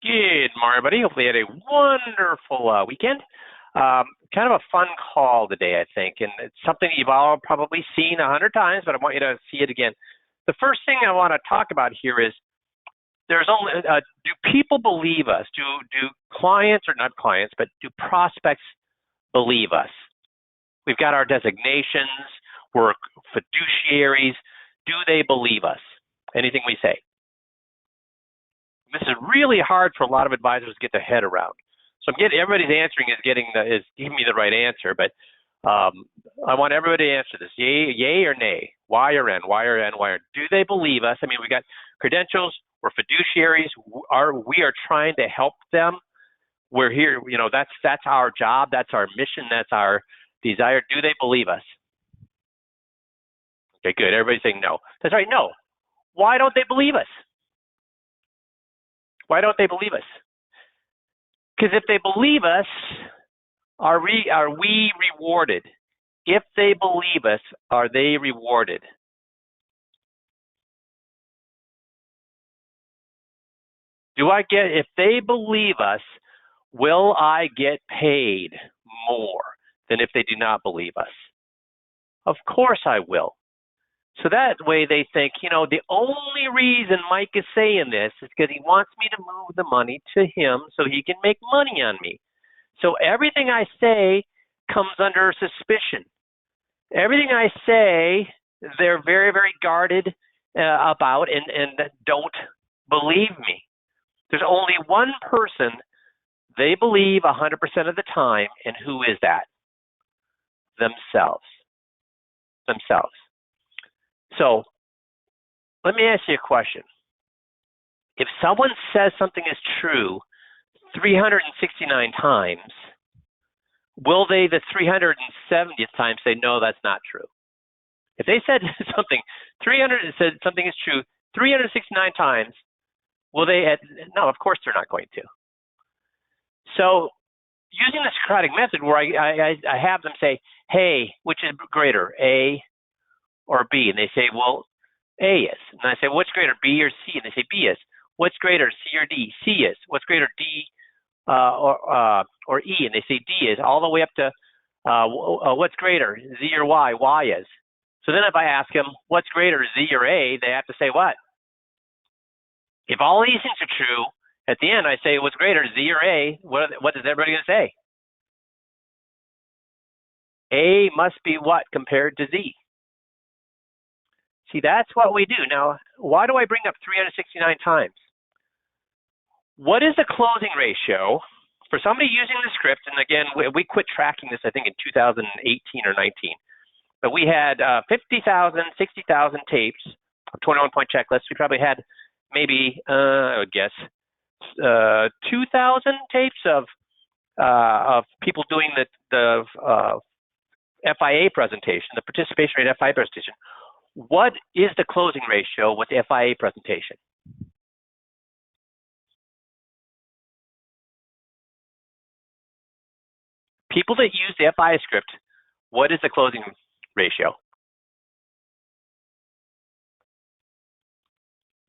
Good morning, everybody. Hopefully you had a wonderful weekend. Kind of a fun call today, I think, and it's something you've all probably seen 100 times, but I want you to see it again. The first thing I want to talk about here is there's only do people believe us? Do clients, or not clients, but do prospects believe us? We've got our designations. We're fiduciaries. Do they believe us? Anything we say? This is really hard for a lot of advisors to get their head around. So everybody's answering is giving me the right answer, but I want everybody to answer this: yay or nay, Y or N, Y or N, Y or N. Do they believe us? I mean, we got credentials. We're fiduciaries. We are trying to help them. We're here. You know, that's our job. That's our mission. That's our desire. Do they believe us? Okay, good. Everybody's saying no. That's right. No. Why don't they believe us? Why don't they believe us? Because if they believe us, are we rewarded? If they believe us, are they rewarded? If they believe us, will I get paid more than if they do not believe us? Of course I will. So that way they think, you know, the only reason Mike is saying this is because he wants me to move the money to him so he can make money on me. So everything I say comes under suspicion. Everything I say, they're very, very guarded about and don't believe me. There's only one person they believe 100% of the time, and who is that? Themselves. So let me ask you a question. If someone says something is true 369 times, will they the 370th time say, no, that's not true? If they said something is true 369 times, will they? No, of course they're not going to. So using the Socratic method, where I have them say, hey, which is greater, A or B? And they say, well, A is. And I say, what's greater, B or C? And they say, B is. What's greater, C or D? C is. What's greater, D or E? And they say D is, all the way up to what's greater, Z or Y? Y is. So then if I ask them, what's greater, Z or A? They have to say what? If all these things are true, at the end I say, what's greater, Z or A? What is everybody going to say? A must be what compared to Z? See, that's what we do. Now, why do I bring up 369 times? What is the closing ratio for somebody using the script? And again, we quit tracking this, I think, in 2018 or 19. But we had 50,000, 60,000 tapes of 21-point checklists. We probably had maybe, I would guess, 2,000 tapes of people doing the FIA presentation, the participation rate FIA presentation. What is the closing ratio with the FIA presentation? People that use the FIA script, what is the closing ratio?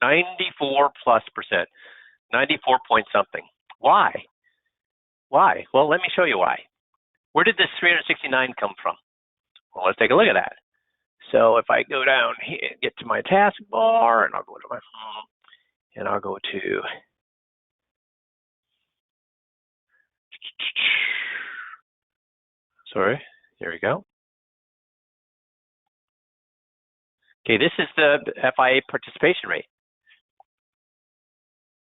94+%, 94 point something. Why? Why? Well, let me show you why. Where did this 369 come from? Well, let's take a look at that. So if I go down here, get to my taskbar, and I'll go to my home, and I'll go to here we go. Okay, this is the FIA participation rate.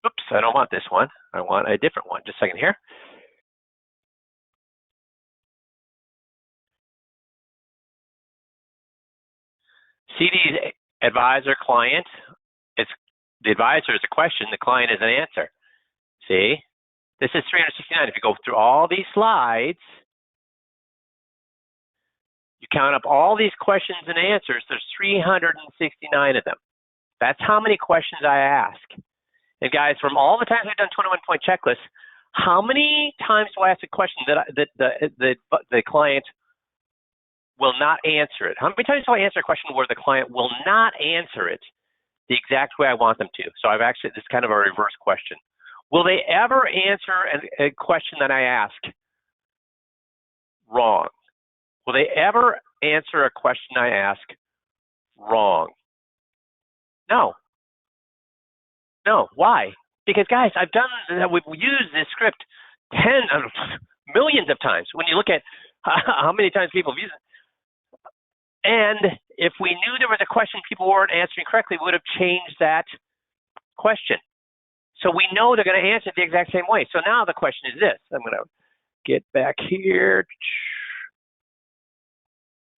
Oops, I don't want this one. I want a different one. Just a second here. See these advisor client? It's the advisor is a question, the client is an answer. See? This is 369. If you go through all these slides, you count up all these questions and answers, there's 369 of them. That's how many questions I ask. And guys, from all the times we've done 21-point checklists, how many times do I ask a question that the client will not answer it? How many times do I answer a question where the client will not answer it the exact way I want them to? So I've actually, this is kind of a reverse question. Will they ever answer a question that I ask wrong? Will they ever answer a question I ask wrong? No. No. Why? Because, guys, we've used this script millions of times. When you look at how many times people have used it. And if we knew there was a question people weren't answering correctly, we would have changed that question. So we know they're going to answer it the exact same way. So now the question is this. I'm going to get back here.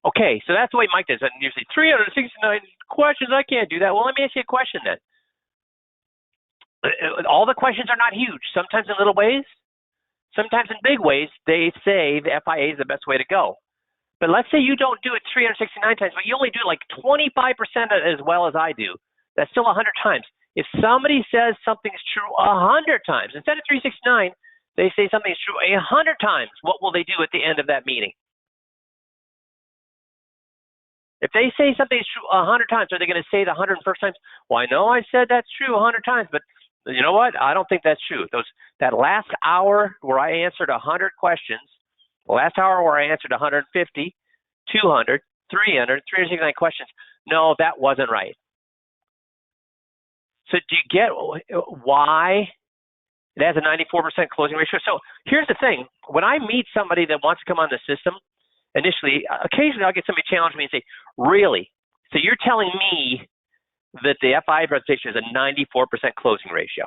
Okay, so that's the way Mike does it. And usually 369 questions, I can't do that. Well, let me ask you a question then. All the questions are not huge. Sometimes in little ways, sometimes in big ways, they say the FIA is the best way to go. But let's say you don't do it 369 times, but you only do like 25% as well as I do. That's still 100 times. If somebody says something's true 100 times, instead of 369, they say something's true 100 times, what will they do at the end of that meeting? If they say something's true 100 times, are they going to say the 101st times, well, I know I said that's true 100 times, but you know what? I don't think that's true. That last hour where I answered 100 questions, the last hour where I answered 150, 200, 300, 369 questions, no, that wasn't right. So do you get why it has a 94% closing ratio? So here's the thing. When I meet somebody that wants to come on the system, initially, occasionally I'll get somebody challenge me and say, really? So you're telling me that the FIA presentation is a 94% closing ratio?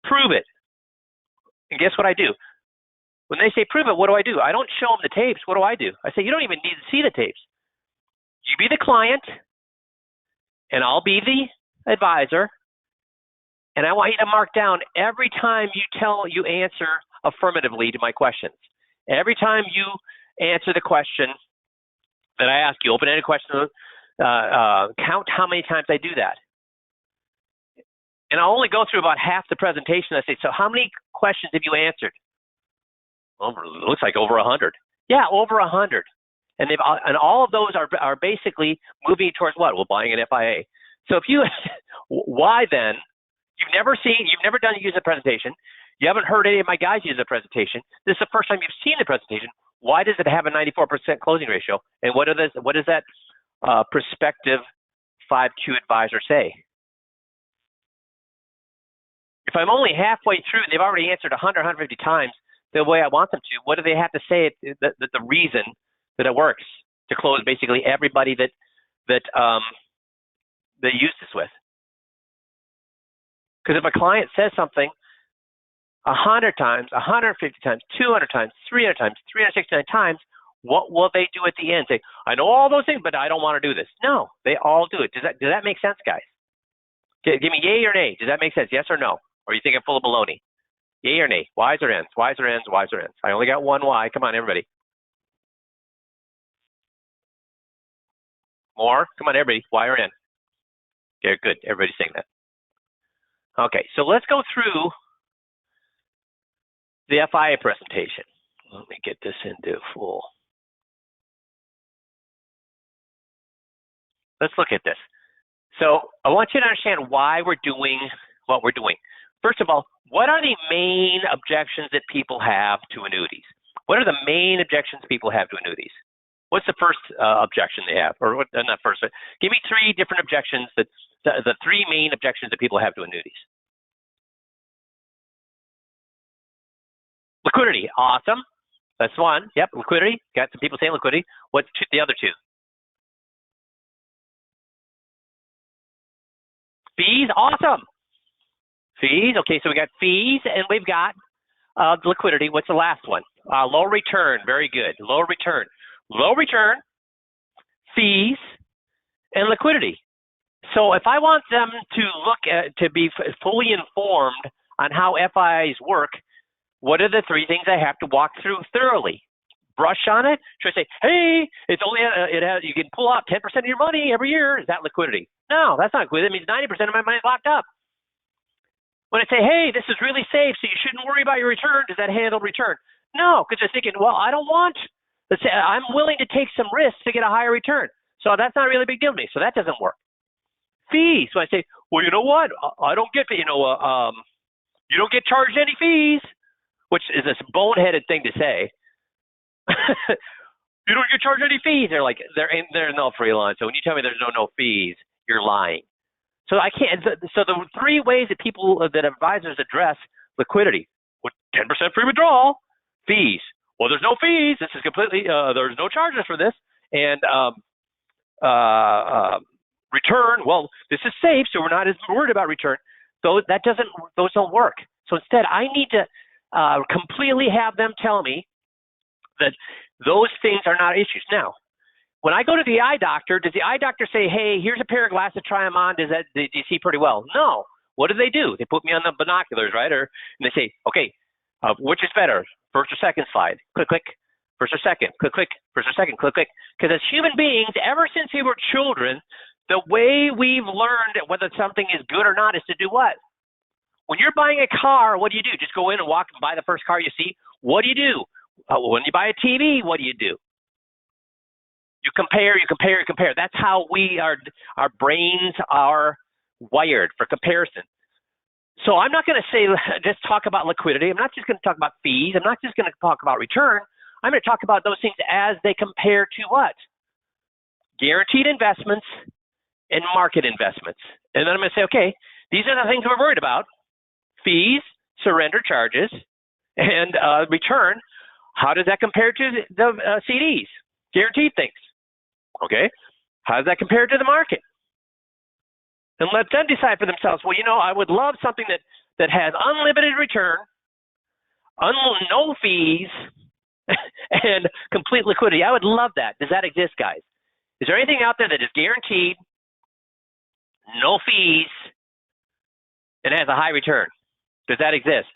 Prove it. And guess what I do? When they say prove it, what do? I don't show them the tapes. What do? I say, you don't even need to see the tapes. You be the client, and I'll be the advisor, and I want you to mark down every time you answer affirmatively to my questions. Every time you answer the question that I ask you, open-ended question, count how many times I do that. And I'll only go through about half the presentation. I say, so how many questions have you answered? It looks like over 100. Yeah, over 100. And all of those are basically moving towards what? Well, buying an FIA. So if you, why then? You've never use a presentation. You haven't heard any of my guys use a presentation. This is the first time you've seen the presentation. Why does it have a 94% closing ratio? And what does that prospective 5Q advisor say? If I'm only halfway through and they've already answered 100, 150 times the way I want them to, what do they have to say that the reason that it works to close basically everybody that they use this with? Because if a client says something 100 times, 150 times, 200 times, 300 times, 369 times, what will they do at the end? Say, I know all those things, but I don't want to do this. No, they all do it. Does that make sense, guys? Give me yay or nay. Does that make sense? Yes or no? Or you think I'm full of baloney? Yay or nay? Y's or N's? Y's or N's? Y's or N's? I only got one Y. Come on, everybody. More? Come on, everybody. Y or N? Okay, good. Everybody's saying that. Okay, so let's go through the FIA presentation. Let me get this into full. Let's look at this. So I want you to understand why we're doing what we're doing. First of all, what are the main objections that people have to annuities? What are the main objections people have to annuities? What's the first objection they have? Or not first, but give me three different objections, the three main objections that people have to annuities. Liquidity, awesome. That's one. Yep, liquidity. Got some people saying liquidity. What's the other two? Fees, awesome. Fees, okay, so we got fees and we've got liquidity. What's the last one? Low return, very good. Low return. Low return, fees, and liquidity. So if I want them to be fully informed on how FIAs work, what are the three things I have to walk through thoroughly? Brush on it? Should I say, hey, it's only you can pull out 10% of your money every year? Is that liquidity? No, that's not liquidity. That means 90% of my money is locked up. When I say, hey, this is really safe, so you shouldn't worry about your return, does that handle return? No, because they're thinking, well, I don't want. Let's say I'm willing to take some risks to get a higher return. So that's not really a big deal to me. So that doesn't work. Fees. So I say, well, you know what? I don't get, You don't get charged any fees, which is this boneheaded thing to say. You don't get charged any fees. They're like, there's no free lunch. So when you tell me there's no fees, you're lying. So I can't. So the three ways that advisors address liquidity: with 10% free withdrawal, fees. Well, there's no fees. This is completely. There's no charges for this, and return. Well, this is safe, so we're not as worried about return. So those don't work. So instead, I need to completely have them tell me that those things are not issues. Now, when I go to the eye doctor, does the eye doctor say, hey, here's a pair of glasses, try them on, do you see pretty well? No. What do? They put me on the binoculars, right? And they say, okay, which is better, first or second slide? Click, click, first or second, click, click, first or second, click, click. Because as human beings, ever since we were children, the way we've learned whether something is good or not is to do what? When you're buying a car, what do? Just go in and walk and buy the first car you see? What do? When you buy a TV, what do? You compare. That's how our brains are wired for comparison. So I'm not going to say just talk about liquidity. I'm not just going to talk about fees. I'm not just going to talk about return. I'm going to talk about those things as they compare to what? Guaranteed investments and market investments. And then I'm going to say, okay, these are the things we're worried about: fees, surrender charges, and return. How does that compare to the CDs, guaranteed things? Okay, how does that compare to the market? And let them decide for themselves. Well, I would love something that has unlimited return, no fees, and complete liquidity. I would love that. Does that exist, guys? Is there anything out there that is guaranteed, no fees, and has a high return? Does that exist?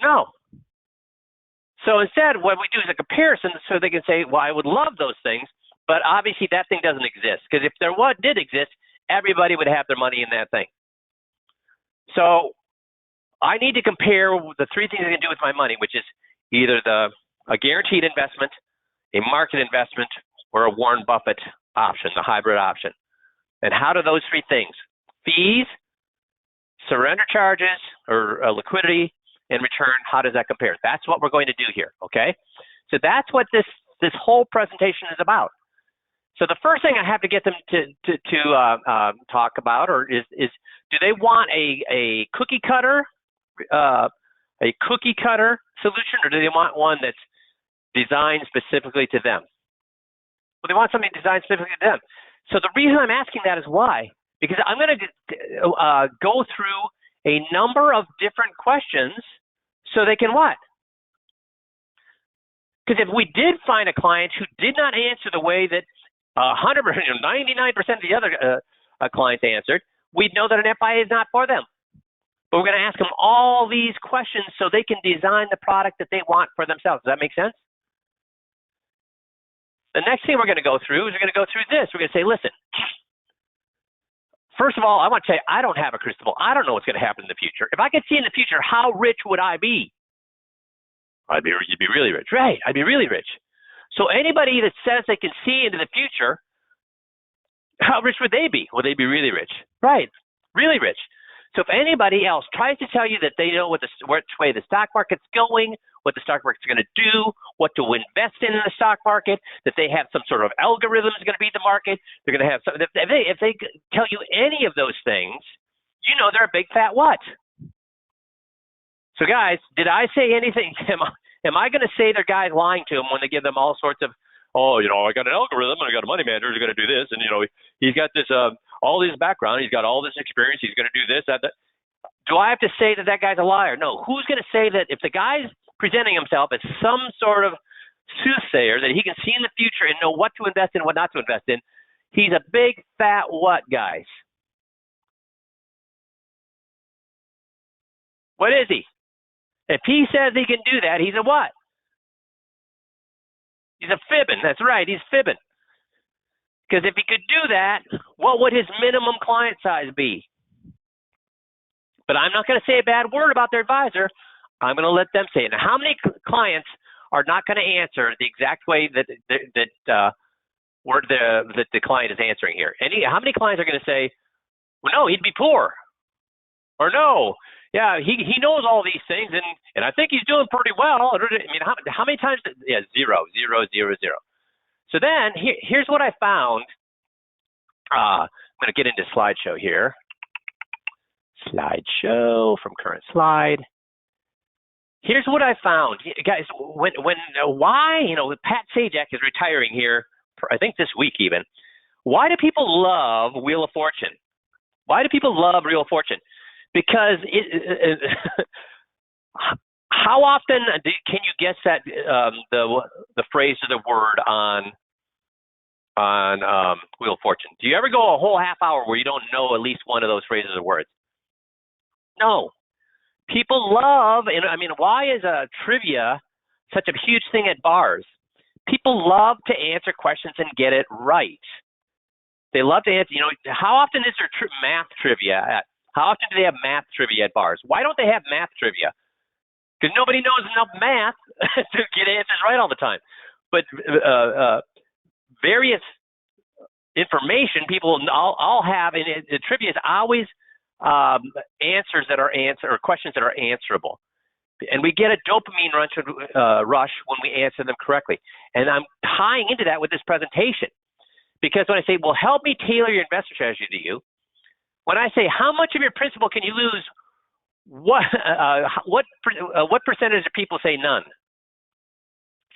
No. So instead, what we do is a comparison so they can say, well, I would love those things, but obviously that thing doesn't exist. Because if there did exist, everybody would have their money in that thing. So I need to compare the three things I can do with my money, which is either a guaranteed investment, a market investment, or a Warren Buffett option, the hybrid option. And how do those three things, fees, surrender charges, or liquidity, and return, how does that compare? That's what we're going to do here, okay? So that's what this whole presentation is about. So the first thing I have to get them to talk about is do they want a cookie cutter solution, or do they want one that's designed specifically to them? Well, they want something designed specifically to them. So the reason I'm asking that is why? Because I'm going to go through a number of different questions so they can what? Because if we did find a client who did not answer the way that 100%, 99% of the other clients answered, we'd know that an FIA is not for them. But we're going to ask them all these questions so they can design the product that they want for themselves. Does that make sense? The next thing we're going to go through is we're going to go through this. We're going to say, listen, first of all, I want to say I don't have a crystal ball. I don't know what's going to happen in the future. If I could see in the future, how rich would I be? You'd be really rich. Right, I'd be really rich. So anybody that says they can see into the future, how rich would they be? Would they be really rich? Right, really rich. So if anybody else tries to tell you that they know which way the stock market's going, what the stock market's going to do, what to invest in the stock market, that they have some sort of algorithm is going to beat the market, they're going to have some, if they tell you any of those things, you know they're a big fat what? So guys, did I say anything? Am I going to say their guys lying to them when they give them all sorts of, oh, I got an algorithm and I got a money manager who's going to do this, and he's got this all this background, he's got all this experience, he's going to do this, that. Do I have to say that guy's a liar? No. Who's going to say that if the guy's presenting himself as some sort of soothsayer that he can see in the future and know what to invest in and what not to invest in, he's a big fat what, guys? What is he? If he says he can do that, he's a what? He's a fibbing. That's right, he's fibbing. Because if he could do that, what would his minimum client size be? But I'm not going to say a bad word about their advisor. I'm going to let them say it. Now, how many clients are not going to answer the exact way that the client is answering here? How many clients are going to say, well, no, he'd be poor, or no, Yeah, he knows all these things, and I think he's doing pretty well. I mean, how many times? Yeah, zero, zero, zero, zero. So then here's what I found. I'm going to get into slideshow here. Slideshow from current slide. Here's what I found, guys. Why Pat Sajak is retiring here, I think this week even. Why do people love Wheel of Fortune? Why do people love Wheel of Fortune? Because how often can you guess that the phrase or the word on Wheel of Fortune? Do you ever go a whole half hour where you don't know at least one of those phrases or words? No. People love, and I mean, why is trivia such a huge thing at bars? People love to answer questions and get it right. They love to answer. How often is there math trivia? How often do they have math trivia at bars? Why don't they have math trivia? Because nobody knows enough math to get answers right all the time. But various information people all have, and the trivia is always answers that are or questions that are answerable, and we get a dopamine rush when we answer them correctly. And I'm tying into that with this presentation, because when I say, well, help me tailor your investor strategy to you, when I say how much of your principal can you lose, what percentage of people say none?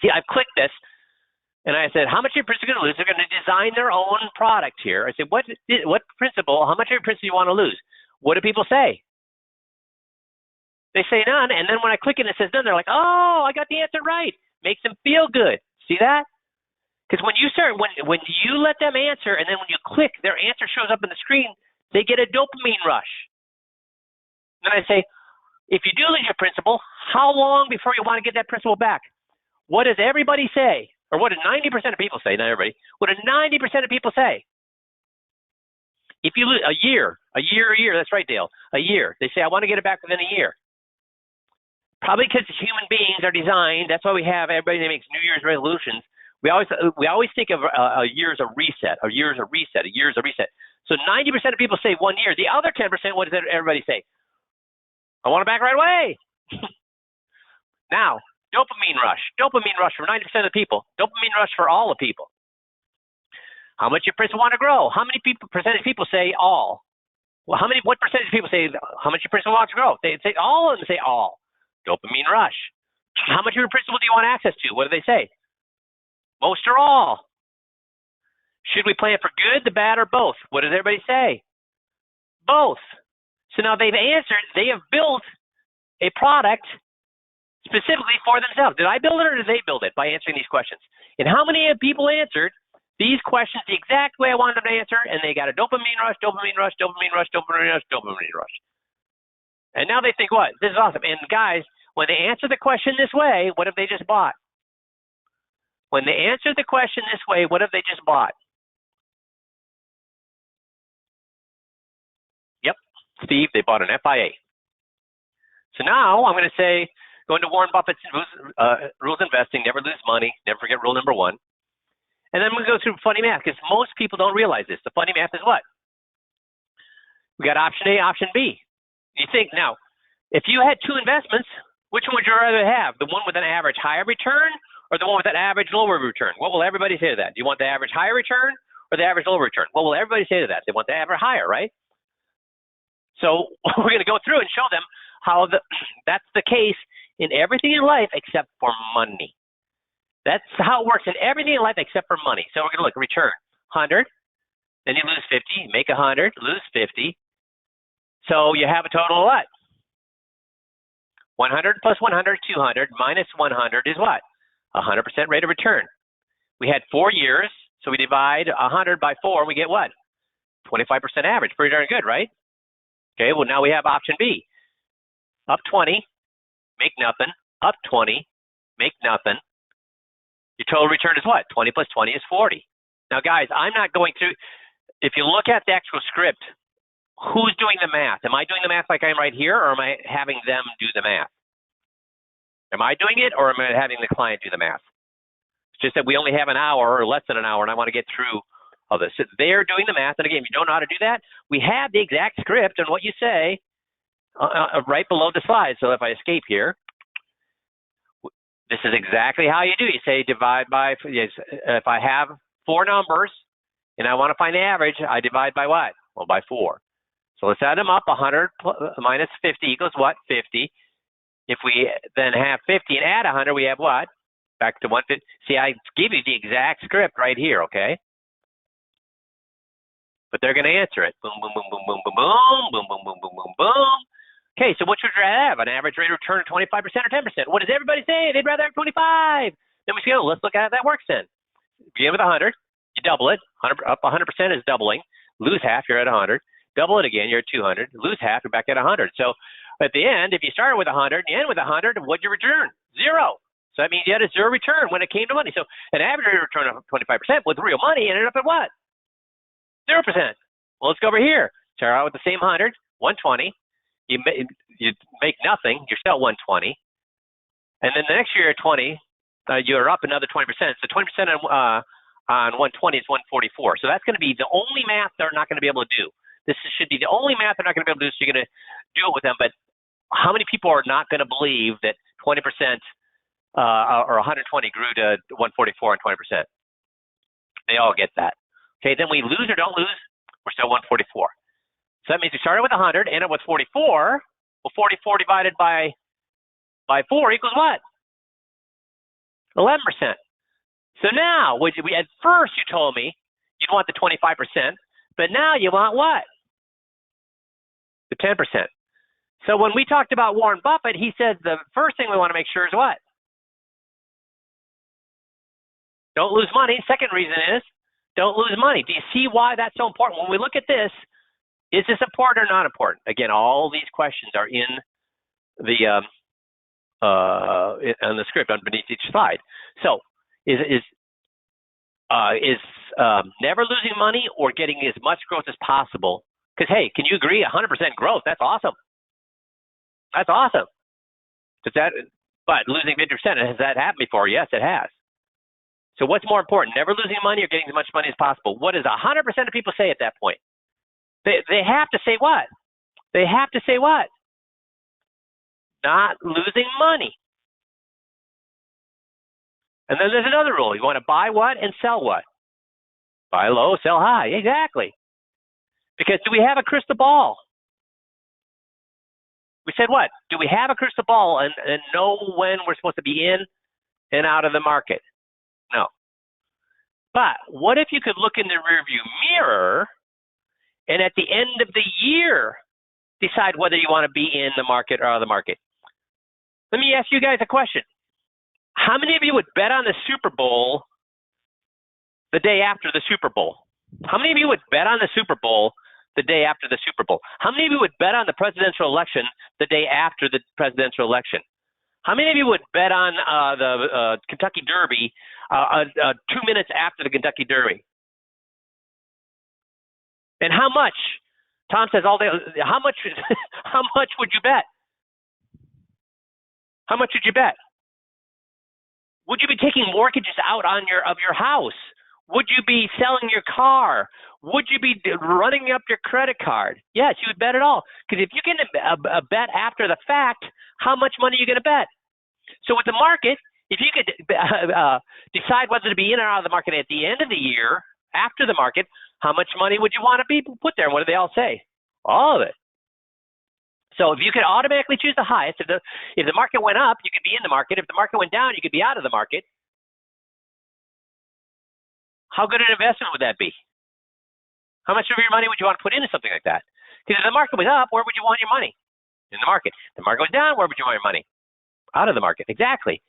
See, I've clicked this, and I said, how much of your principal are going to lose? They're going to design their own product here. I said, what principal? How much of your principal do you want to lose? What do people say? They say none, and then when I click it and it says none, they're like, oh, I got the answer right. Makes them feel good. See that? Because when you let them answer, and then when you click, their answer shows up on the screen, they get a dopamine rush. Then I say, if you do lose your principal, how long before you want to get that principal back? What does everybody say? Or what do 90% of people say? Not everybody. What do 90% of people say? If you lose a year, that's right, Dale, a year. They say, I want to get it back within a year. Probably because human beings are designed, that's why we have everybody that makes New Year's resolutions. We always think of a year as a reset, a year as a reset, a year as a reset. So 90% of people say 1 year. The other 10%, what does everybody say? I want it back right away. Now, dopamine rush for 90% of the people, dopamine rush for all the people. How much your principal want to grow? How many percentage of people say all? Well, what percentage of people say how much your principal wants to grow? They say all of them say all. Dopamine rush. How much of your principal do you want access to? What do they say? Most or all. Should we plan for good, the bad, or both? What does everybody say? Both. So now they've answered, they have built a product specifically for themselves. Did I build it or did they build it by answering these questions? And how many people answered these questions the exact way I wanted them to answer, and they got a dopamine rush, dopamine rush, dopamine rush, dopamine rush, dopamine rush. And now they think, what? This is awesome. And guys, when they answer the question this way, what have they just bought? When they answer the question this way, what have they just bought? Yep, Steve, they bought an FIA. So now I'm going to say, go into Warren Buffett's rules investing, never lose money, never forget rule number 1. And then I'm going to go through funny math, because most people don't realize this. The funny math is what? We got option A, option B. You think, now, if you had 2 investments, which one would you rather have? The one with an average higher return or the one with an average lower return? What will everybody say to that? Do you want the average higher return or the average lower return? What will everybody say to that? They want the average higher, right? So we're going to go through and show them how that's the case in everything in life except for money. That's how it works in everything in life except for money. So we're going to look, return 100, then you lose 50, make 100, lose 50. So you have a total of what? 100 plus 100, 200, minus 100 is what? 100% rate of return. We had 4 years, so we divide 100 by 4, we get what? 25% average. Pretty darn good, right? Okay, well, now we have option B. Up 20, make nothing. Up 20, make nothing. Your total return is what? 20 plus 20 is 40. Now, guys, I'm not going through. If you look at the actual script, who's doing the math? Am I doing the math like I'm right here, or am I having them do the math? Am I doing it, or am I having the client do the math? It's just that we only have an hour or less than an hour, and I want to get through all this. So they're doing the math. And again, if you don't know how to do that, we have the exact script and what you say right below the slide. So if I escape here, this is exactly how you do. You say divide by, if I have 4 numbers and I want to find the average, I divide by what? Well, by 4. So let's add them up. 100 minus 50 equals what? 50. If we then have 50 and add 100, we have what? Back to 150. See, I give you the exact script right here, okay? But they're going to answer it. Boom, boom, boom, boom, boom, boom, boom, boom, boom, boom, boom, boom, boom. Okay, so what should you have? An average rate of return of 25% or 10%? What does everybody say? They'd rather have 25. Then we say, oh, let's look at how that works then. Begin with 100. You double it. 100, up 100% is doubling. Lose half, you're at 100. Double it again, you're at 200. Lose half, you're back at 100. So at the end, if you start with 100 and you end with 100, what'd you return? 0. So that means you had a 0 return when it came to money. So an average rate of return of 25% with real money ended up at what? 0%. Well, let's go over here. Start out with the same 100, 120. You make nothing. You're still at 120. And then the next year at 20, you're up another 20%. So 20% on 120 is 144. So that's going to be the only math they're not going to be able to do. This should be the only math they're not going to be able to do, so you're going to do it with them. But how many people are not going to believe that 20% or 120 grew to 144 and 20%? They all get that. Okay, then we lose or don't lose, we're still 144. So that means we started with 100, ended with 44. Well, 44 divided by 4 equals what? 11%. So now, at first you told me you'd want the 25%, but now you want what? The 10%. So when we talked about Warren Buffett, he said the first thing we want to make sure is what? Don't lose money. Second reason is don't lose money. Do you see why that's so important? When we look at this, is this important or not important? Again, all these questions are in the on the script underneath each slide. So is never losing money or getting as much growth as possible? Because hey, can you agree? 100% growth, that's awesome. That's awesome. But losing 50%, has that happened before? Yes, it has. So what's more important, never losing money or getting as much money as possible? What does 100% of people say at that point? They have to say what? They have to say what? Not losing money. And then there's another rule. You want to buy what and sell what? Buy low, sell high. Exactly. Because do we have a crystal ball? We said what? Do we have a crystal ball and know when we're supposed to be in and out of the market? No. But what if you could look in the rearview mirror and at the end of the year decide whether you want to be in the market or out of the market? Let me ask you guys a question. How many of you would bet on the Super Bowl the day after the Super Bowl? How many of you would bet on the Super Bowl the day after the Super Bowl? How many of you would bet on the presidential election the day after the presidential election? How many of you would bet on the Kentucky Derby 2 minutes after the Kentucky Derby? And how much? Tom says all day. How much? How much would you bet? How much would you bet? Would you be taking mortgages out on your house? Would you be selling your car? Would you be running up your credit card? Yes, you would bet it all. Because if you can bet after the fact, how much money are you going to bet? So with the market, if you could decide whether to be in or out of the market at the end of the year, after the market, how much money would you want to be put there? And what do they all say? All of it. So if you could automatically choose the highest, if the market went up, you could be in the market. If the market went down, you could be out of the market. How good an investment would that be? How much of your money would you want to put into something like that? Because if the market was up, where would you want your money? In the market. If the market was down, where would you want your money? Out of the market. Exactly.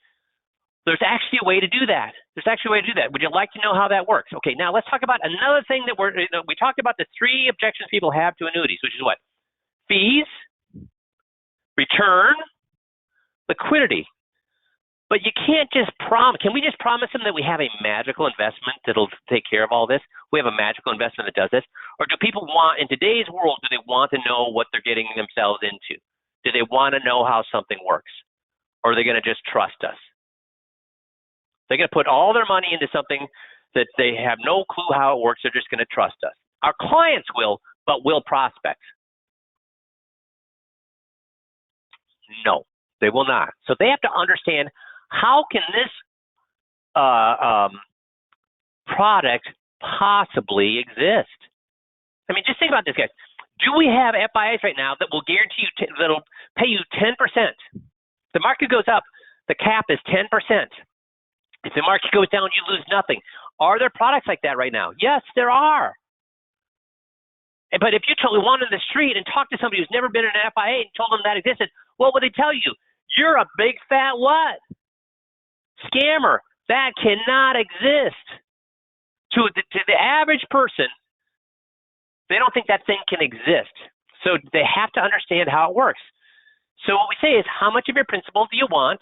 There's actually a way to do that. There's actually a way to do that. Would you like to know how that works? Okay, now let's talk about another thing that we talked about the 3 objections people have to annuities, which is what? Fees, return, liquidity. But you can't just promise. Can we just promise them that we have a magical investment that'll take care of all this? We have a magical investment that does this? Or do people want, in today's world, do they want to know what they're getting themselves into? Do they want to know how something works? Or are they going to just trust us? They're going to put all their money into something that they have no clue how it works. They're just going to trust us. Our clients will, but will prospects. No, they will not. So they have to understand, how can this product possibly exist? I mean, just think about this, guys. Do we have FIAs right now that will guarantee you, that'll pay you 10%? The market goes up, the cap is 10%. If the market goes down, you lose nothing. Are there products like that right now? Yes, there are. But if you totally went on the street and talked to somebody who's never been in an FIA and told them that existed, what would they tell you? You're a big fat what? Scammer. That cannot exist. To the average person, they don't think that thing can exist. So they have to understand how it works. So what we say is, how much of your principal do you want?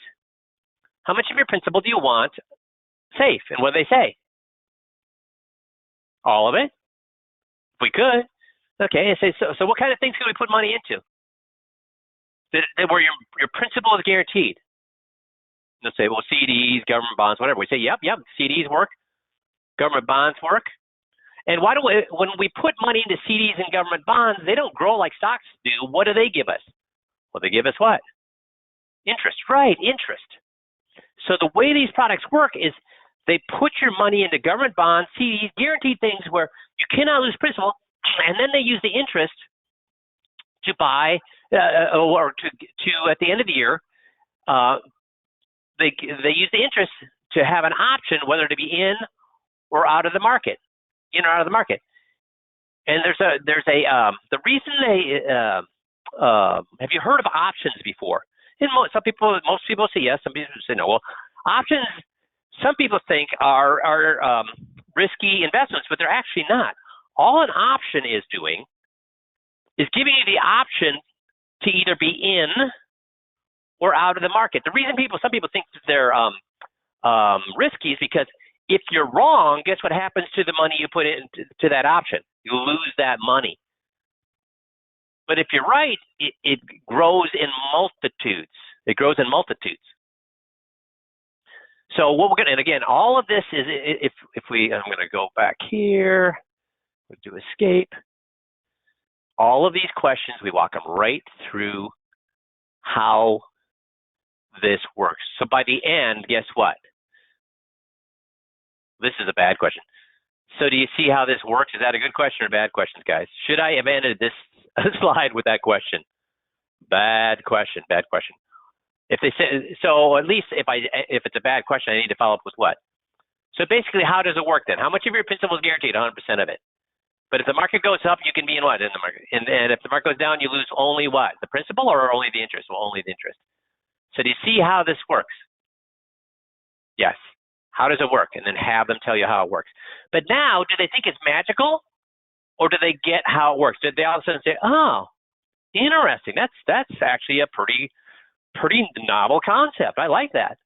How much of your principal do you want safe? And what do they say? All of it? If we could. Okay, I say, so what kind of things can we put money into? Where your principal is guaranteed. They'll say, well, CDs, government bonds, whatever. We say, yep, CDs work. Government bonds work. And when we put money into CDs and government bonds, they don't grow like stocks do. What do they give us? Well, they give us what? Interest, right, interest. So the way these products work is they put your money into government bonds, CDs, guaranteed things where you cannot lose principal, and then they use the interest to buy, or to at the end of the year, they use the interest to have an option whether to be in or out of the market, And the reason they have you heard of options before? And most people say yes, some people say no. Well, options, some people think are risky investments, but they're actually not. All an option is doing is giving you the option to either be in or out of the market. The reason some people think that they're risky is because if you're wrong, guess what happens to the money you put into that option? You lose that money. But if you're right, it grows in multitudes. It grows in multitudes. So what we're going to, and again, all of this is, I'm going to go back here, we'll do escape. All of these questions, we walk them right through how this works. So by the end, guess what? This is a bad question. So do you see how this works? Is that a good question or bad question, guys? Should I have ended this slide with that question? Bad question, bad question. If they say, so at least if it's a bad question, I need to follow up with what? So basically, how does it work then? How much of your principal is guaranteed? 100% of it. But if the market goes up, you can be in what? In the market. And if the market goes down, you lose only what? The principal or only the interest? Well, only the interest. So do you see how this works? Yes. How does it work? And then have them tell you how it works. But now, do they think it's magical? Or do they get how it works? Did they all of a sudden say, oh, interesting. That's actually a pretty novel concept. I like that.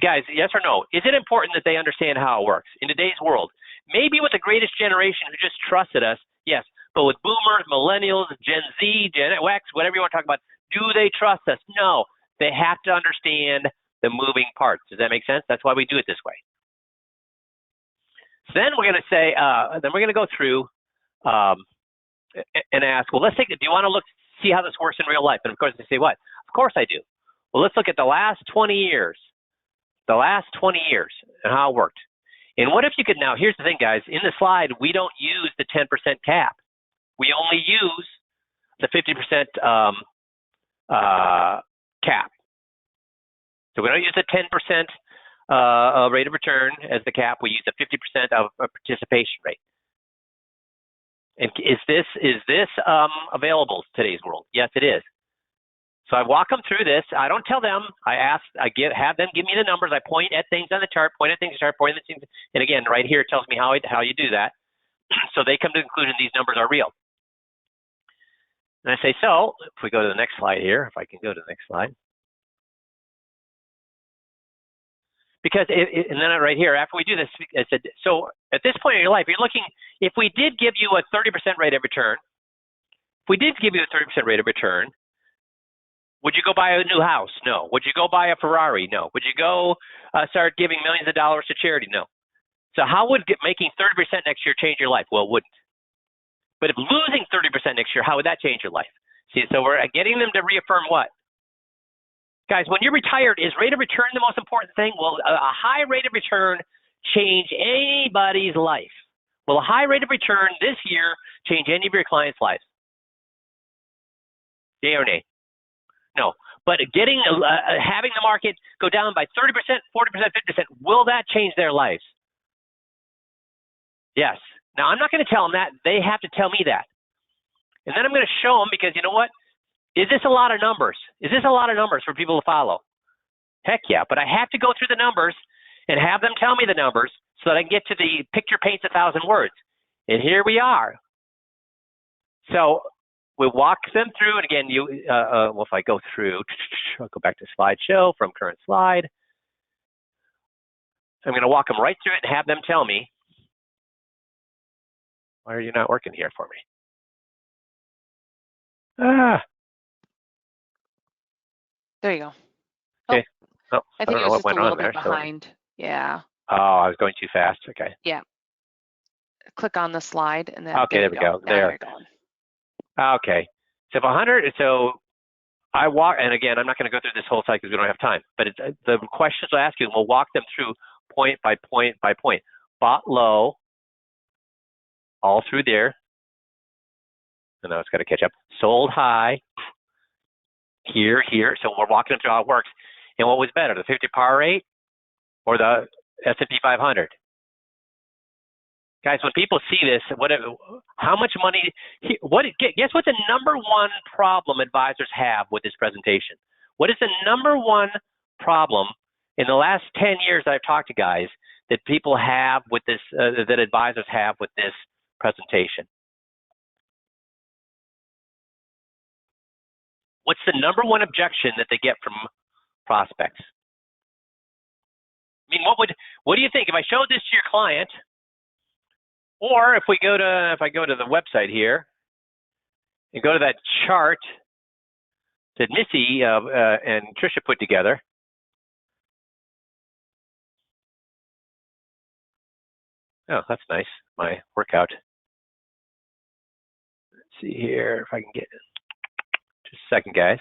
Guys, yes or no? Is it important that they understand how it works in today's world? Maybe with the greatest generation who just trusted us, yes. But with boomers, millennials, Gen Z, Gen X, whatever you want to talk about, do they trust us? No. They have to understand the moving parts. Does that make sense? That's why we do it this way. So then we're going to say, then we're going to go through and ask, well, let's take it. Do you want to see how this works in real life? And of course, they say what? Of course I do. Well, let's look at the last 20 years. The last 20 years and how it worked. And what if you could now, here's the thing, guys. In the slide, we don't use the 10% cap. We only use the 50% cap. So we don't use the 10% rate of return as the cap. We use the 50% of a participation rate. And is this available in today's world? Yes, it is. So I walk them through this. I don't tell them. Have them give me the numbers. I point at things on the chart, point at things on the chart, point at things. And again, right here, it tells me how you do that. So they come to the conclusion these numbers are real. And I say, so if we go to the next slide here, if I can go to the next slide. Because, and then right here, after we do this, I said, so at this point in your life, you're looking, if we did give you a 30% rate of return, would you go buy a new house? No. Would you go buy a Ferrari? No. Would you go start giving millions of dollars to charity? No. So how would making 30% next year change your life? Well, it wouldn't. But if losing 30% next year, how would that change your life? See, so we're getting them to reaffirm what? Guys, when you're retired, is rate of return the most important thing? Will a high rate of return change anybody's life? Will a high rate of return this year change any of your clients' lives? Yay or nay? No. But having the market go down by 30%, 40%, 50%, will that change their lives? Yes. Now, I'm not going to tell them that. They have to tell me that. And then I'm going to show them, because you know what? Is this a lot of numbers? Is this a lot of numbers for people to follow? Heck yeah. But I have to go through the numbers and have them tell me the numbers so that I can get to the picture paints 1,000 words. And here we are. So we'll walk them through. And again, well, if I go through, I'll go back to slideshow from current slide. I'm going to walk them right through it and have them tell me, why are you not working here for me? There you go. Okay. Oh, I think don't it know was what just went a little on there. bit behind. Yeah. Oh, I was going too fast. Okay. Yeah. Click on the slide and then okay, there we go. Now there. you're going. Okay. So if 100, so I walk, and again, I'm not going to go through this whole cycle because we don't have time, but the questions I'll ask you, we'll walk them through point by point by point. Bought low, all through there. And now it's got to catch up. Sold high, here. So we're walking them through how it works. And what was better, the 50 par rate or the S&P 500? Guys, when people see this, how much money, guess what the number one problem advisors have with this presentation? What is the number one problem in the last 10 years I've talked to guys that people have with this, that advisors have with this presentation? What's the number one objection that they get from prospects? I mean, what do you think if I showed this to your client, or if I go to the website here and go to that chart that Missy and Trisha put together? Oh, that's nice. My workout. Let's see here if I can get just a second, guys.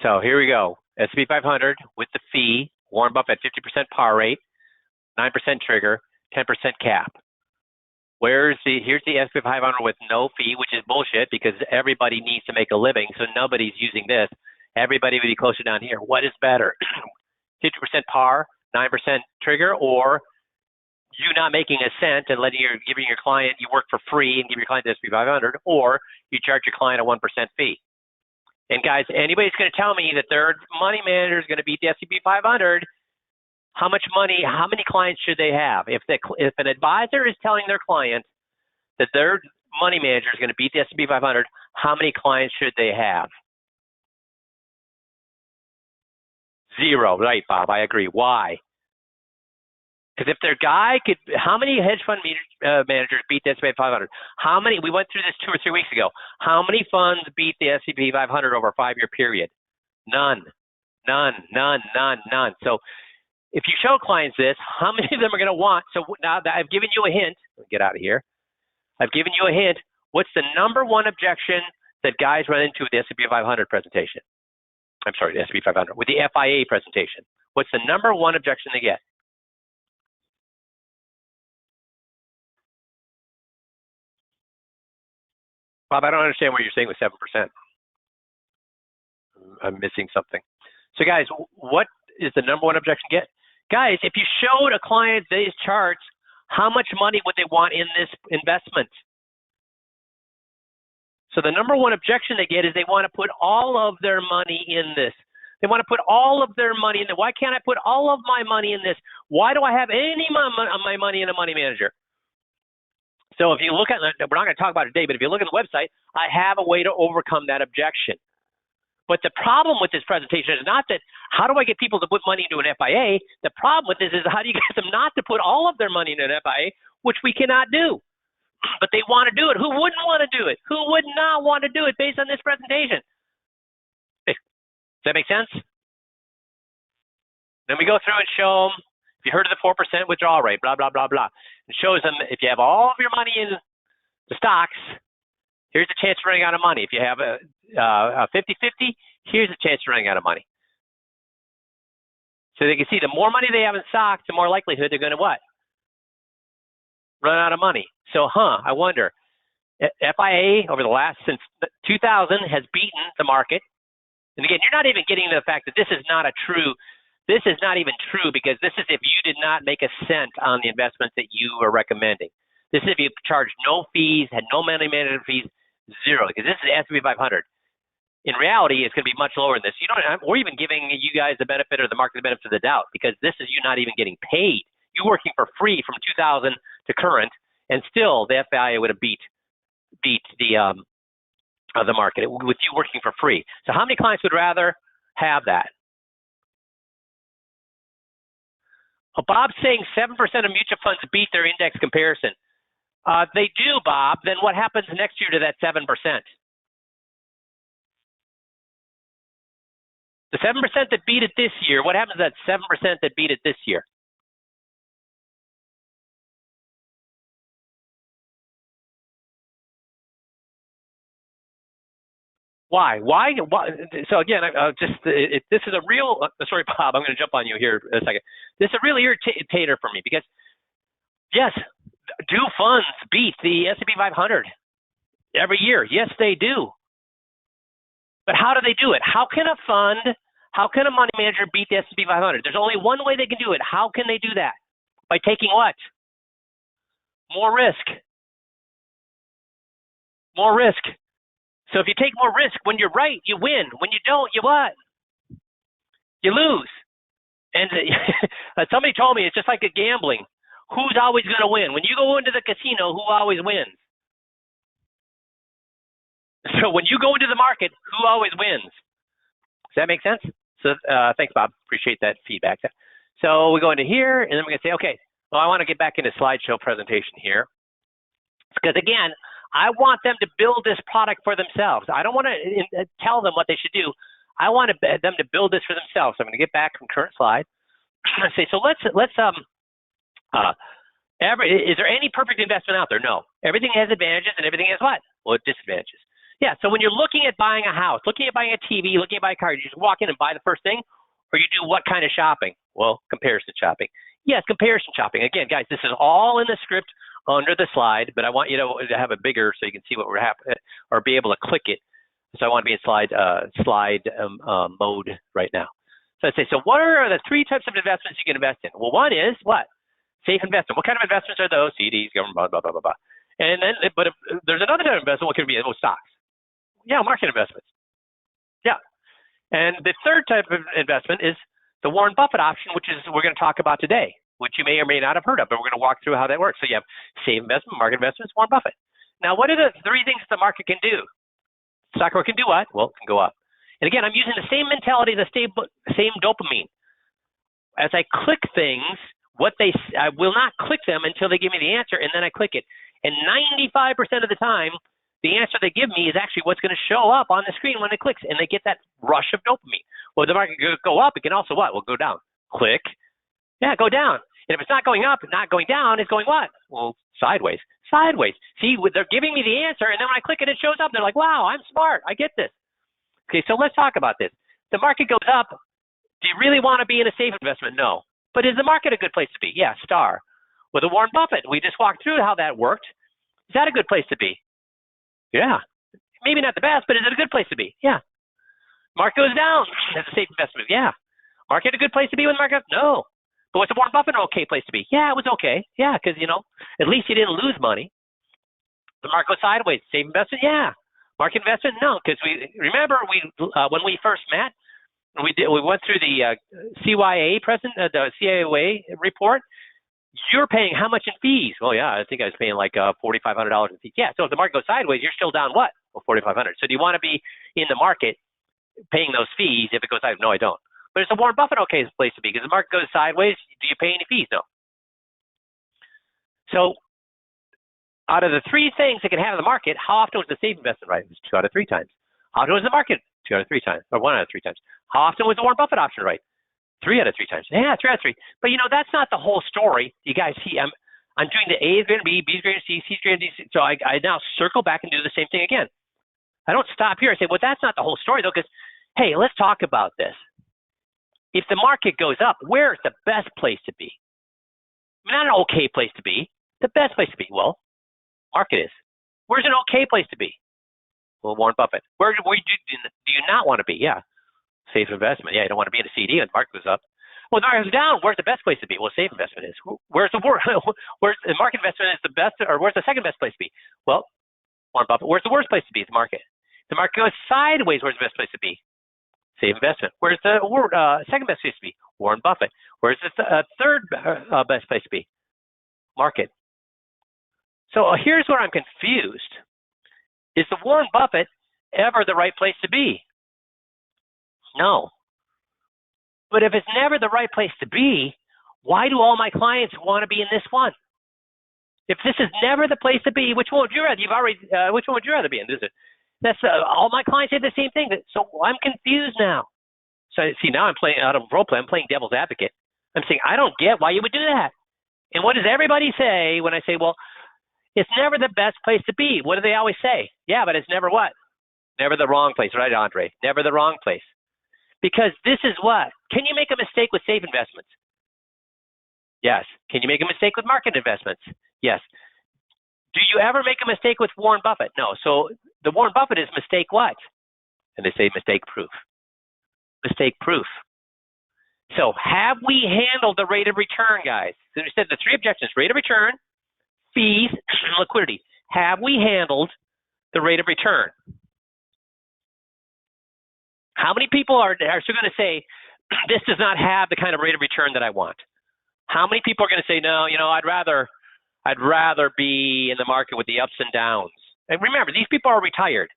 So here we go. S&P 500 with the fee, Warren Buffett 50% par rate, 9% trigger, 10% cap. Here's the S&P 500 with no fee, which is bullshit because everybody needs to make a living, so nobody's using this. Everybody would be closer down here. What is better? 50% par, 9% trigger, or you not making a cent and giving your client, you work for free and give your client the S&P 500, or you charge your client a 1% fee. And guys, anybody's going to tell me that their money manager is going to beat the S&P 500, how much money, how many clients should they have? If an advisor is telling their client that their money manager is going to beat the S&P 500, how many clients should they have? 0, right, Bob? I agree. Why? Because if their guy could, how many hedge fund managers beat the S&P 500? How many? We went through this 2 or 3 weeks ago. How many funds beat the S&P 500 over a 5-year period? None. So if you show clients this, how many of them are going to want? So now that I've given you a hint, get out of here. I've given you a hint. What's the number one objection that guys run into with the S&P 500 presentation? I'm sorry, the S&P 500 with the FIA presentation. What's the number one objection they get? Bob, I don't understand what you're saying with 7%. I'm missing something. So guys, what is the number one objection get? Guys, if you showed a client these charts, how much money would they want in this investment? So the number one objection they get is they want to put all of their money in this. They want to put all of their money in it. Why can't I put all of my money in this? Why do I have any of my money in a money manager? So if you look at, we're not going to talk about it today, but if you look at the website, I have a way to overcome that objection. But the problem with this presentation is not that, how do I get people to put money into an FIA? The problem with this is, how do you get them not to put all of their money into an FIA, which we cannot do. But they want to do it. Who wouldn't want to do it? Who would not want to do it based on this presentation? Does that make sense? Then we go through and show them, if you heard of the 4% withdrawal rate, blah, blah, blah, blah. It shows them if you have all of your money in the stocks, here's a chance of running out of money. If you have a 50-50, here's a chance of running out of money. So they can see the more money they have in stocks, the more likelihood they're going to what? Run out of money. So, I wonder, FIA over the last, since 2000, has beaten the market. And again, you're not even getting to the fact that this is not even true, because this is if you did not make a cent on the investments that you are recommending. This is if you charged no fees, had no money management fees, zero, because this is the S&P 500. In reality, it's going to be much lower than this. We're even giving you guys the benefit or the market the benefit of the doubt, because this is you not even getting paid. You're working for free from 2000 to current, and still the FIA would have beat the market with you working for free. So how many clients would rather have that? Well, Bob's saying 7% of mutual funds beat their index comparison. They do, Bob. Then what happens next year to that 7%? The 7% that beat it this year, what happens to that 7% that beat it this year? Why? So again, this is a real, sorry, Bob, I'm going to jump on you here in a second. This is a real irritator for me, because yes, do funds beat the S&P 500 every year? Yes, they do. But how do they do it? How can a money manager beat the S&P 500? There's only one way they can do it. How can they do that? By taking what? More risk. More risk. So if you take more risk, when you're right, you win. When you don't, you what? You lose. And somebody told me it's just like a gambling. Who's always going to win? When you go into the casino, who always wins? So when you go into the market, who always wins? Does that make sense? So thanks, Bob. Appreciate that feedback. So we go into here, and then we're going to say, okay, well, I want to get back into slideshow presentation here. Because again, I want them to build this product for themselves. I don't want to tell them what they should do. I want them to build this for themselves. So I'm going to get back from current slide and say, so is there any perfect investment out there? No. Everything has advantages and everything has what? Well, disadvantages. Yeah, so when you're looking at buying a house, looking at buying a TV, looking at buying a car, you just walk in and buy the first thing, or you do what kind of shopping? Well, comparison shopping. Yes, comparison shopping. Again, guys, this is all in the script under the slide, but I want you to have it bigger so you can see what we're happening, or be able to click it. So I want to be in slide mode right now. So I say, so what are the three types of investments you can invest in? Well, one is what? Safe investment. What kind of investments are those? CDs, government, blah, blah, blah, blah, blah. And then, but if there's another type of investment, what could it be? Oh, stocks. Yeah, market investments. Yeah. And the third type of investment is the Warren Buffett option, which is we're going to talk about today, which you may or may not have heard of, but we're going to walk through how that works. So you have safe investment, market investments, Warren Buffett. Now, what are the three things the market can do? Stock market can do what? Well, it can go up. And again, I'm using the same mentality, the same dopamine. As I click things, I will not click them until they give me the answer, and then I click it. And 95% of the time, the answer they give me is actually what's going to show up on the screen when it clicks, and they get that rush of dopamine. Well, the market could go up. It can also what? Well, go down. Click. Yeah, go down. And if it's not going up and not going down, it's going what? Well, sideways. Sideways. See, they're giving me the answer, and then when I click it, it shows up. They're like, wow, I'm smart. I get this. Okay, so let's talk about this. The market goes up. Do you really want to be in a safe investment? No. But is the market a good place to be? Yeah, star. With the Warren Buffett, we just walked through how that worked. Is that a good place to be? Yeah. Maybe not the best, but is it a good place to be? Yeah. Market goes down. That's a safe investment. Yeah. Market a good place to be when the market? No. But was the Warren Buffett an okay place to be? Yeah, it was okay. Yeah, because, at least you didn't lose money. The market goes sideways. Safe investment? Yeah. Market investment? No, because when we first met, we went through the the CIOA report. You're paying how much in fees? Well, yeah, I think I was paying like $4,500 in fees. Yeah, so if the market goes sideways, you're still down what? Well, $4,500. So do you want to be in the market paying those fees if it goes sideways? No, I don't. But is the Warren Buffett okay place to be? Because the market goes sideways, do you pay any fees? No. So out of the three things that can have in the market, how often was the safe investment right? It was 2 out of 3 times. How often was the market? 2 out of 3 times, or 1 out of 3 times. How often was the Warren Buffett option right? 3 out of 3 times. Yeah, 3 out of 3. But that's not the whole story. You guys see, I'm doing the A is greater than B, B is greater than C, C is greater than D. So I now circle back and do the same thing again. I don't stop here. I say, well, that's not the whole story though, because hey, let's talk about this. If the market goes up, where's the best place to be? Not an okay place to be. The best place to be. Well, market is. Where's an okay place to be? Well, Warren Buffett. Where do you not want to be? Yeah. Safe investment. Yeah, you don't want to be in a CD when the market goes up. Well, the market goes down. Where's the best place to be? Well, safe investment is. Where's the market investment is the best, or where's the second best place to be? Well, Warren Buffett. Where's the worst place to be? The market. The market goes sideways. Where's the best place to be? Safe investment. Where's the second best place to be? Warren Buffett. Where's the third best place to be? Market. So here's where I'm confused. Is the Warren Buffett ever the right place to be? No. But if it's never the right place to be, why do all my clients want to be in this one? If this is never the place to be, which one would you rather? Which one would you rather be in? That's all my clients say the same thing. So I'm confused now. So see, now I'm playing out of role play. I'm playing devil's advocate. I'm saying I don't get why you would do that. And what does everybody say when I say, well, it's never the best place to be? What do they always say? Yeah, but it's never what? Never the wrong place, right, Andre? Never the wrong place. Because this is what? Can you make a mistake with safe investments? Yes. Can you make a mistake with market investments? Yes. Do you ever make a mistake with Warren Buffett? No. So the Warren Buffett is mistake what? And they say mistake proof. Mistake proof. So have we handled the rate of return, guys? So we said the 3 objections: rate of return, fees, and liquidity. Have we handled the rate of return? How many people are still going to say, this does not have the kind of rate of return that I want? How many people are going to say, no, I'd rather be in the market with the ups and downs? And remember, these people are retired.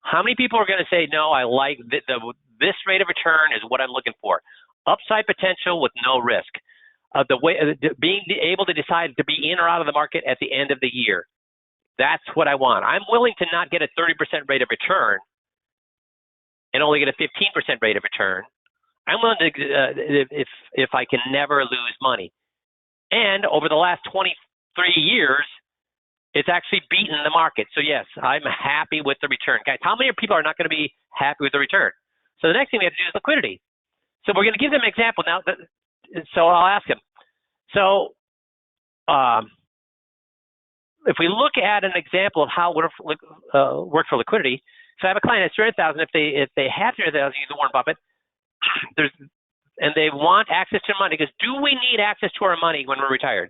How many people are going to say, no, I like this rate of return is what I'm looking for? Upside potential with no risk. Being able to decide to be in or out of the market at the end of the year. That's what I want. I'm willing to not get a 30% rate of return and only get a 15% rate of return. I'm willing to, if I can never lose money. And over the last 23 years, it's actually beaten the market. So yes, I'm happy with the return. Guys, how many people are not going to be happy with the return? So the next thing we have to do is liquidity. So we're going to give them an example now. So I'll ask them. So if we look at an example of how it works for liquidity, so I have a client that's 300,000. If they have 300,000, use the Warren Buffett, and they want access to money, because do we need access to our money when we're retired?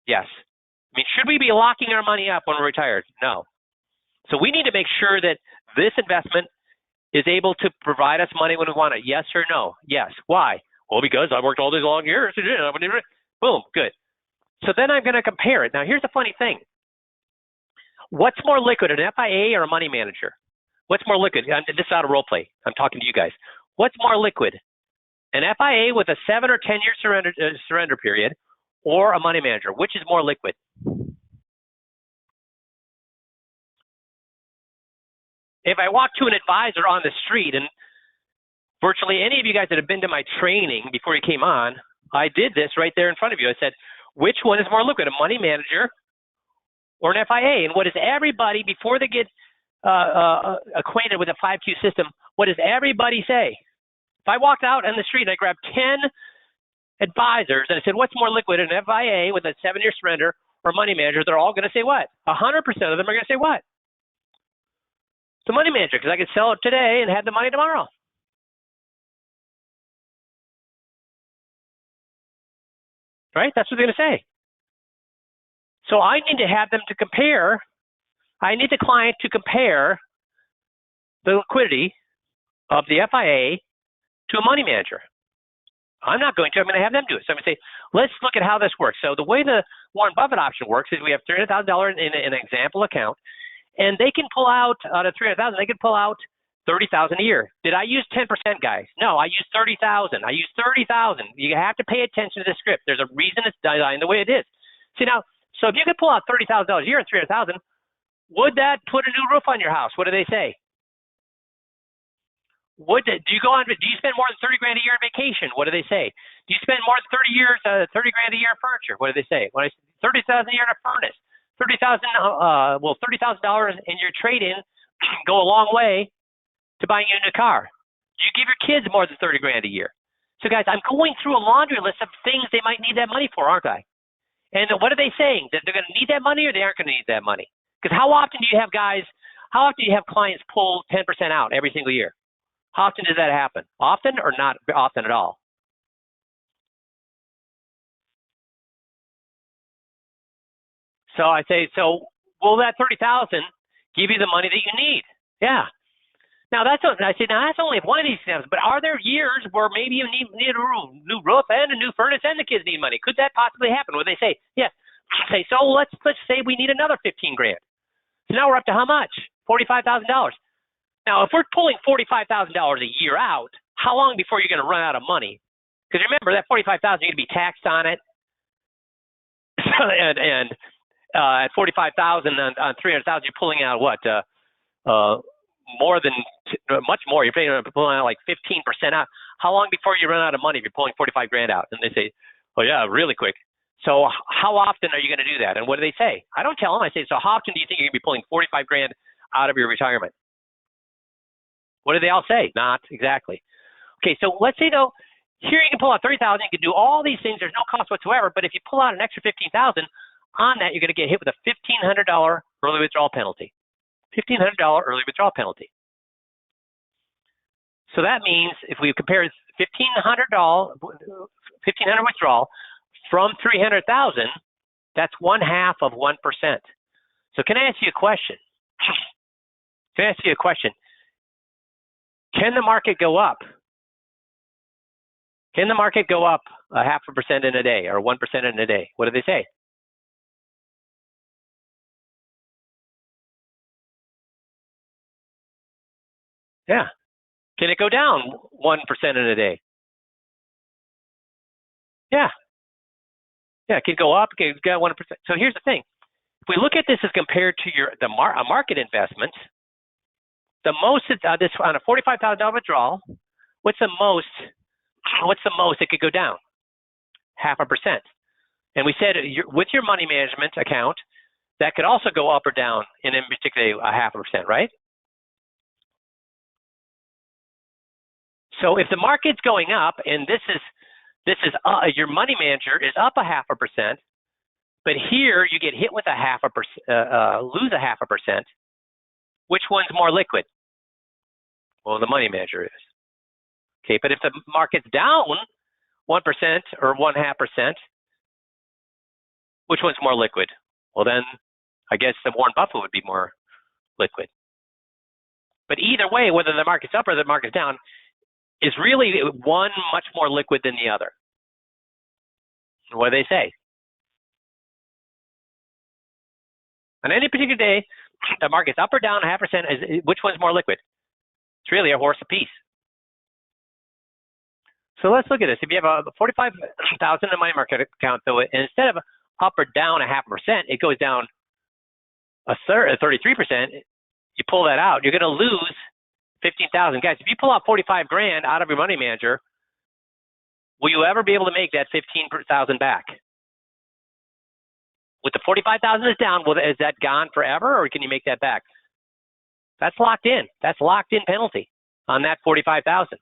Yes. I mean, should we be locking our money up when we're retired? No. So we need to make sure that this investment is able to provide us money when we want it. Yes or no? Yes. Why? Well, because I worked all these long years. Boom, good. So then I'm going to compare it. Now, here's the funny thing. What's more liquid, an FIA or a money manager? What's more liquid? This is out of role play. I'm talking to you guys. What's more liquid? An FIA with a 7 or 10 year surrender period, or a money manager? Which is more liquid? If I walk to an advisor on the street, and virtually any of you guys that have been to my training before you came on, I did this right there in front of you. I said, which one is more liquid, a money manager or an FIA? And what does everybody, before they get acquainted with the 5Q system, what does everybody say? If I walked out on the street and I grabbed 10 advisors and I said, what's more liquid, an FIA with a 7-year surrender or money manager, they're all going to say what? 100% of them are going to say what? The money manager, because I could sell it today and have the money tomorrow. Right? That's what they're going to say. So I need to have them to compare. I need the client to compare the liquidity of the FIA to a money manager. I'm not going to. I'm going to have them do it. So I'm going to say, let's look at how this works. So the way the Warren Buffett option works is we have $300,000 in an example account, and they can pull out of $300,000. They can pull out $30,000 a year. Did I use 10%, guys? No, I used 30,000. I used 30,000. You have to pay attention to the script. There's a reason it's designed the way it is. See now, so if you could pull out $30,000 a year and 300,000, would that put a new roof on your house? What do they say? do you go on? Do you spend more than 30 grand a year on vacation? What do they say? Do you spend more than 30 grand a year on furniture? What do they say? When I say 30,000 a year on a furnace, 30,000, $30,000 in your trade-in go a long way to buying you a new car. You give your kids more than 30 grand a year. So guys, I'm going through a laundry list of things they might need that money for, aren't I? And what are they saying? That they're going to need that money or they aren't going to need that money? Because how often do you have clients pull 10% out every single year? How often does that happen? Often or not often at all? So I say, so will that 30,000 give you the money that you need? Yeah. Now that's only if one of these things. But are there years where maybe you need a new roof and a new furnace and the kids need money? Could that possibly happen? Where they say, yes. Say, so let's say we need another 15 grand. So now we're up to how much? $45,000. Now, if we're pulling $45,000 a year out, how long before you're going to run out of money? Because remember, that $45,000 you're going to be taxed on it, and at $45,000 on $300,000, you're pulling out what? Much more. You're pulling out like 15% out. How long before you run out of money if you're pulling 45 grand out? And they say, oh yeah, really quick. So how often are you going to do that? And what do they say? I don't tell them. I say, so how often do you think you're going to be pulling 45 grand out of your retirement? What do they all say? Not exactly. Okay, so let's say though, here you can pull out 30,000. You can do all these things. There's no cost whatsoever. But if you pull out an extra 15,000 on that, you're going to get hit with a $1,500 early withdrawal penalty. $1,500 early withdrawal penalty. So that means if we compare $1,500 withdrawal from 300,000, that's 1/2 of 1%. So can I ask you a question? Can the market go up? Can the market go up 0.5% in a day or 1% in a day? What do they say? Yeah. Can it go down 1% in a day? Yeah. Yeah, it could go up, it could go 1%. So here's the thing. If we look at this as compared to a market investment, the most this on a $45,000 withdrawal, what's the most it could go down? 0.5%. And we said with your money management account, that could also go up or down, and in particular 0.5%, right? So if the market's going up, and this is your money manager is up 0.5%, but here you get hit with 0.5%, lose 0.5%. Which one's more liquid? Well, the money manager is. Okay, but if the market's down 1% or 0.5%, which one's more liquid? Well, then I guess the Warren Buffett would be more liquid. But either way, whether the market's up or the market's down, is really one much more liquid than the other. What do they say? On any particular day, the market's up or down 0.5%, which one's more liquid? It's really a horse apiece. So let's look at this. If you have a $45,000 in a money market account, though, and instead of up or down 0.5%, it goes down 33%. You pull that out, you're going to lose 15,000. Guys, if you pull out 45 grand out of your money manager, will you ever be able to make that 15,000 back? With the 45,000 is down, is that gone forever, or can you make that back? That's locked in. That's locked in penalty on that 45,000.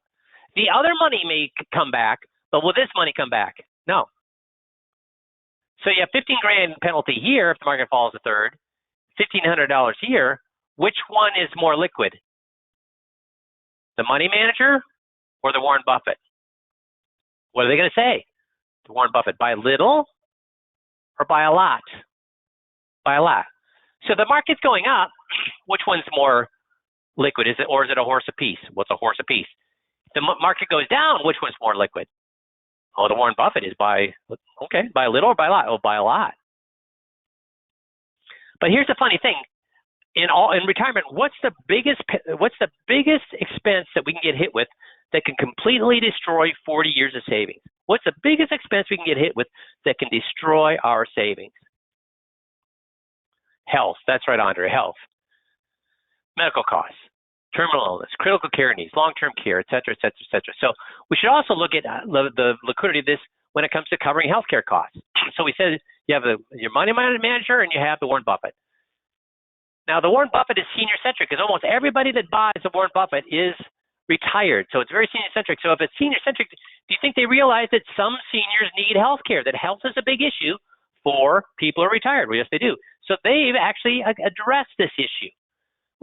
The other money may come back, but will this money come back? No. So you have 15 grand penalty here if the market falls a third, $1,500 here. Which one is more liquid? The money manager or the Warren Buffett? What are they going to say? The Warren Buffett, by little or by a lot? By a lot. So the market's going up. Which one's more liquid? Is it a horse apiece? What's a horse apiece? The market goes down. Which one's more liquid? Oh, the Warren Buffett is by a little or by a lot? Oh, by a lot. But here's the funny thing. In retirement, what's the biggest expense that we can get hit with that can completely destroy 40 years of savings? What's the biggest expense we can get hit with that can destroy our savings? Health. That's right, Andre. Health. Medical costs. terminal illness, critical care needs, long-term care, et cetera, et cetera, et cetera. So we should also look at the liquidity of this when it comes to covering healthcare costs. So we said you have your money manager and you have the Warren Buffett. Now, the Warren Buffett is senior-centric because almost everybody that buys the Warren Buffett is retired. So it's very senior-centric. So if it's senior-centric, do you think they realize that some seniors need health care, that health is a big issue for people who are retired? Well, yes, they do. So they've actually addressed this issue.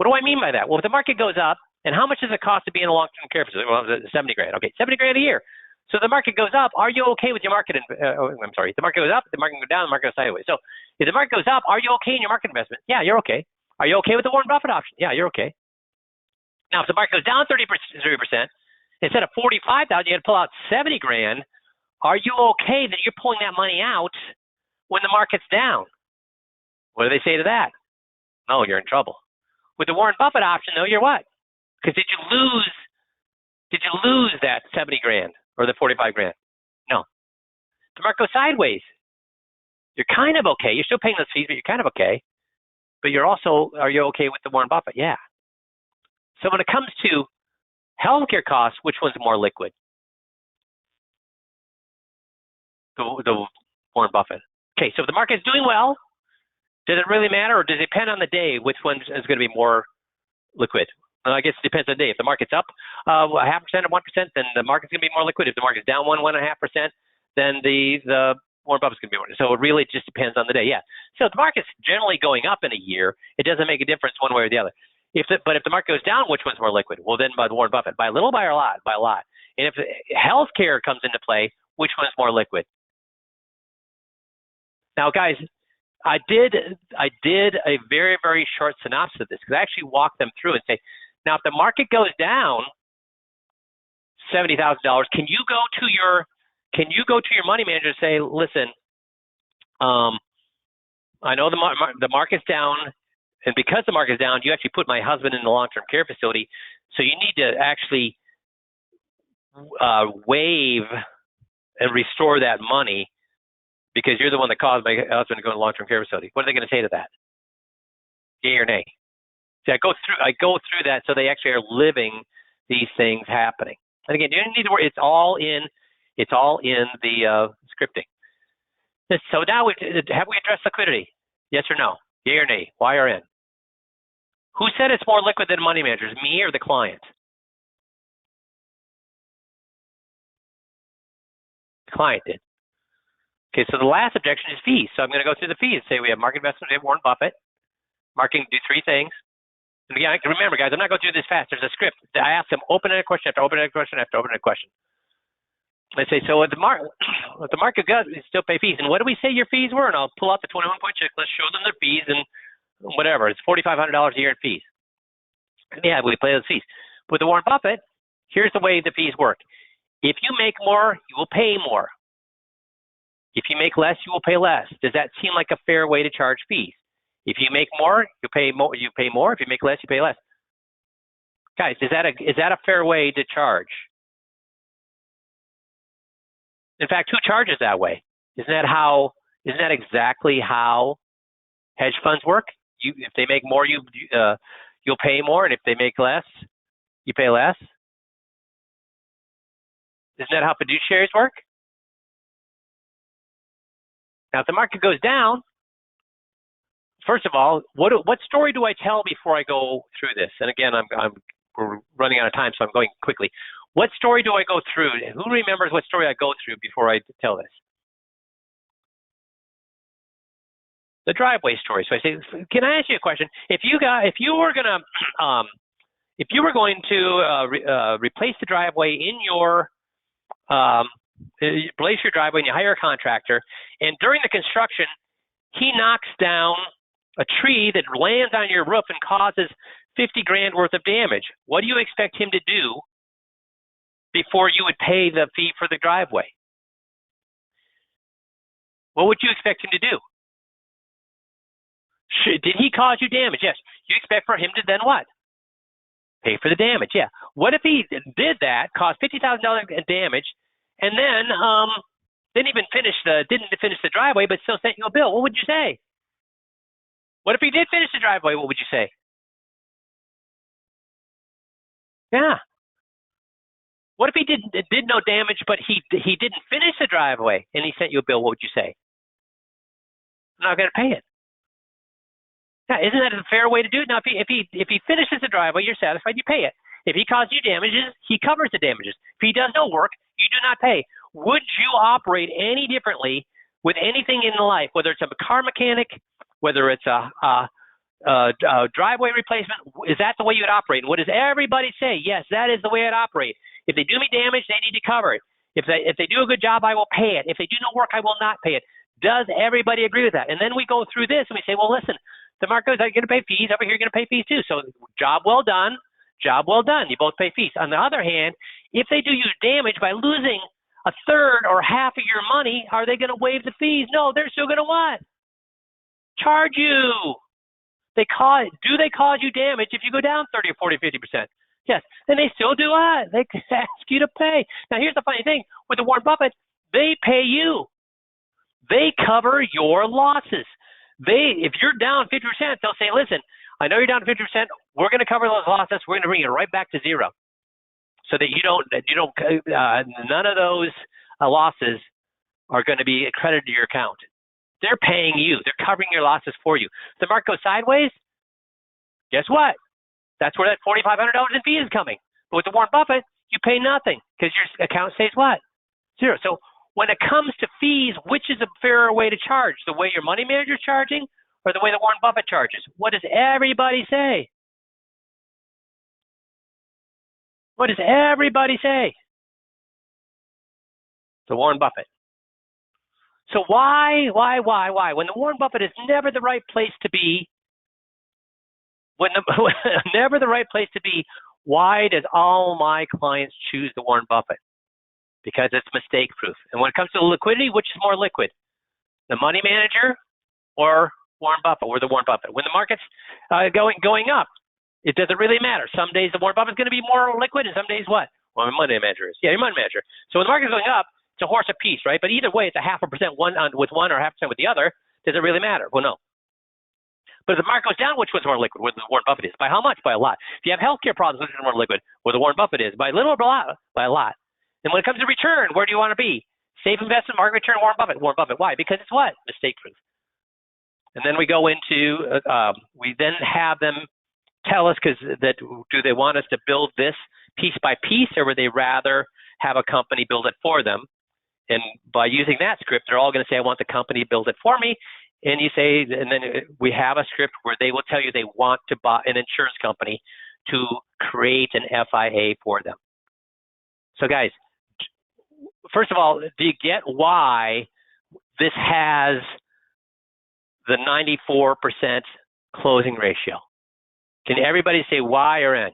What do I mean by that? Well, if the market goes up, and how much does it cost to be in a long-term care facility? Well, $70 grand. Okay, $70 grand a year. So the market goes up. Are you okay with your market? I'm sorry. The market goes up. The market goes down. The market goes sideways. So if the market goes up, are you okay in your market investment? Yeah, you're okay. Are you okay with the Warren Buffett option? Yeah, you're okay. Now, if the market goes down 30%, instead of 45,000, you had to pull out 70 grand. Are you okay that you're pulling that money out when the market's down? What do they say to that? No, you're in trouble. With the Warren Buffett option, though, you're what? Because did you lose that 70 grand or the 45 grand? No. The market goes sideways. You're kind of okay. You're still paying those fees, but you're kind of okay. But you're also, are you okay with the Warren Buffett? Yeah. So when it comes to healthcare costs, which one's more liquid? The Warren Buffett. Okay, so if the market's doing well, does it really matter, or does it depend on the day which one is going to be more liquid? Well, I guess it depends on the day. If the market's up 0.5% or 1%, then the market's going to be more liquid. If the market's down 1.5%, then the Warren Buffett's going to be more. So it really just depends on the day. Yeah. So if the market's generally going up in a year, it doesn't make a difference one way or the other. But if the market goes down, which one's more liquid? Well, then by the Warren Buffett, by a little, by a lot, by a lot. And if healthcare comes into play, which one's more liquid? Now, guys, I did a very, very short synopsis of this because I actually walked them through and say, now if the market goes down $70,000, can you go to your money manager and say, listen, I know the market's down, and because the market's down, you actually put my husband in the long-term care facility, so you need to actually waive and restore that money because you're the one that caused my husband to go to the long-term care facility. What are they going to say to that? Yay or nay? See, I go through that so they actually are living these things happening. And again, you don't need to worry. It's all in the scripting. So now have we addressed liquidity? Yes or no? Yay or nay? Y or N? Who said it's more liquid than money managers, me or the client? The client did. Okay, so the last objection is fees. So I'm going to go through the fees. Say we have market investment, we have Warren Buffett. Marketing do three things. And again, remember, guys, I'm not going to do this fast. There's a script. I ask them open-ended question after open-ended question after open-ended question. I say, so if the market goes, we still pay fees. And what do we say your fees were? And I'll pull out the 21-point checklist, show them their fees, and whatever. It's $4,500 a year in fees. And yeah, we pay those fees. With the Warren Buffett, here's the way the fees work. If you make more, you will pay more. If you make less, you will pay less. Does that seem like a fair way to charge fees? If you make more, you pay more. You pay more. If you make less, you pay less. Guys, is that a fair way to charge? In fact, who charges that way? Isn't that exactly how hedge funds work? If they make more, you'll pay more, and if they make less, you pay less. Isn't that how fiduciaries work? Now, if the market goes down, first of all, what story do I tell before I go through this? And again, we're running out of time, so I'm going quickly. What story do I go through? Who remembers what story I go through before I tell this? The driveway story. So I say, can I ask you a question? If you were going to replace the driveway in your replace your driveway and you hire a contractor, and during the construction, he knocks down a tree that lands on your roof and causes 50 grand worth of damage, what do you expect him to do before you would pay the fee for the driveway? What would you expect him to do? Did he cause you damage? Yes. You expect for him to then what? Pay for the damage. Yeah. What if he did that, caused $50,000 in damage, and then didn't finish the driveway, but still sent you a bill? What would you say? What if he did finish the driveway? What would you say? Yeah. What if he did no damage, but he didn't finish the driveway and he sent you a bill? What would you say? I'm not going to pay it. Yeah, isn't that a fair way to do it? Now, if he finishes the driveway, you're satisfied, you pay it. If he caused you damages, he covers the damages. If he does no work, you do not pay. Would you operate any differently with anything in life, whether it's a car mechanic, whether it's a driveway replacement? Is that the way you would operate? And what does everybody say? Yes, that is the way I'd operate. If they do me damage, they need to cover it. If they do a good job, I will pay it. If they do no work, I will not pay it. Does everybody agree with that? And then we go through this and we say, well, listen, DeMarco, you're going to pay fees. Over here, you're going to pay fees too. So job well done. Job well done. You both pay fees. On the other hand, if they do you damage by losing a third or half of your money, are they going to waive the fees? No, they're still going to what? Charge you. Do they cause you damage if you go down 30 or 40, 50%? Yes. Then they still do what? They ask you to pay. Now, here's the funny thing. With the Warren Buffett, they pay you. They cover your losses. If you're down 50%, they'll say, listen, I know you're down 50%. We're going to cover those losses. We're going to bring you right back to zero, so that none of those losses are going to be credited to your account. They're paying you. They're covering your losses for you. If the market goes sideways, guess what? That's where that $4,500 in fee is coming. But with the Warren Buffett, you pay nothing because your account stays what? Zero. So when it comes to fees, which is a fairer way to charge? The way your money manager is charging or the way the Warren Buffett charges? What does everybody say? What does everybody say? The Warren Buffett. So why? When the Warren Buffett is never the right place to be, never the right place to be, why does all my clients choose the Warren Buffett? Because it's mistake proof. And when it comes to liquidity, which is more liquid? The money manager or Warren Buffett, or the Warren Buffett? When the market's going up, it doesn't really matter. Some days the Warren Buffett's going to be more liquid, and some days what? Well, my money manager is. Yeah, your money manager. So when the market's going up, it's a horse apiece, right? But either way, it's a 0.5% with one or 0.5% with the other. Does it really matter? Well, no. But if the market goes down, which one's more liquid? Where the Warren Buffett is. By how much? By a lot. If you have healthcare problems, which is more liquid? Where the Warren Buffett is. By little or by a lot? By a lot. And when it comes to return, where do you want to be? Safe investment, market return, Warren Buffett. Warren Buffett. Why? Because it's what? Mistake proof. And then we go into, we then have them tell us, do they want us to build this piece by piece, or would they rather have a company build it for them? And by using that script, they're all going to say, I want the company to build it for me. And you say, and then we have a script where they will tell you they want to buy an insurance company to create an FIA for them. So guys, first of all, do you get why this has the 94% closing ratio? Can everybody say Y or N?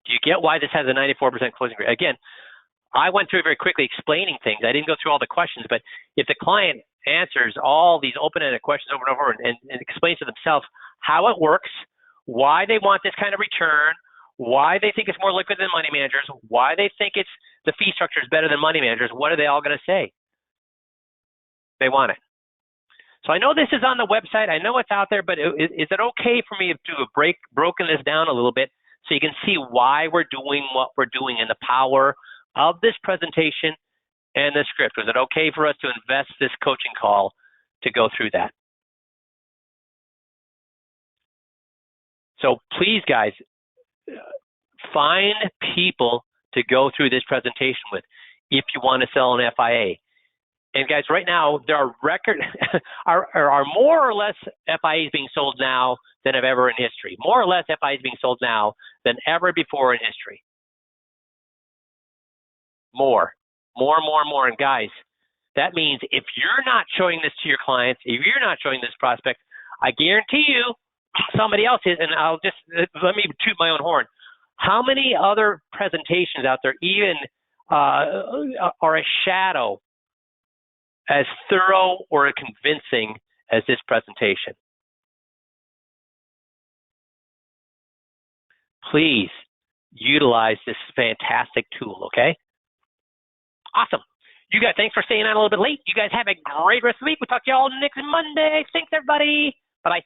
Do you get why this has a 94% closing ratio? Again, I went through it very quickly explaining things. I didn't go through all the questions, but if the client answers all these open-ended questions over and over and explains to themselves how it works, why they want this kind of return, why they think it's more liquid than money managers, why they think the fee structure is better than money managers, what are they all going to say? They want it. So I know this is on the website. I know it's out there, but is it okay for me to have broken this down a little bit so you can see why we're doing what we're doing and the power of this presentation and the script? Was it okay for us to invest this coaching call to go through that? So please, guys, find people to go through this presentation with if you want to sell an FIA. And guys, right now, there are are more or less FIAs being sold now than have ever in history. More or less FIAs being sold now than ever before in history. More. And guys, that means if you're not showing this to your clients, if you're not showing this prospect, I guarantee you somebody else is. And I'll just, let me toot my own horn. How many other presentations out there even are a shadow as thorough or convincing as this presentation? Please utilize this fantastic tool, okay? Awesome. You guys, thanks for staying on a little bit late. You guys have a great rest of the week. We'll talk to you all next Monday. Thanks, everybody. Bye-bye.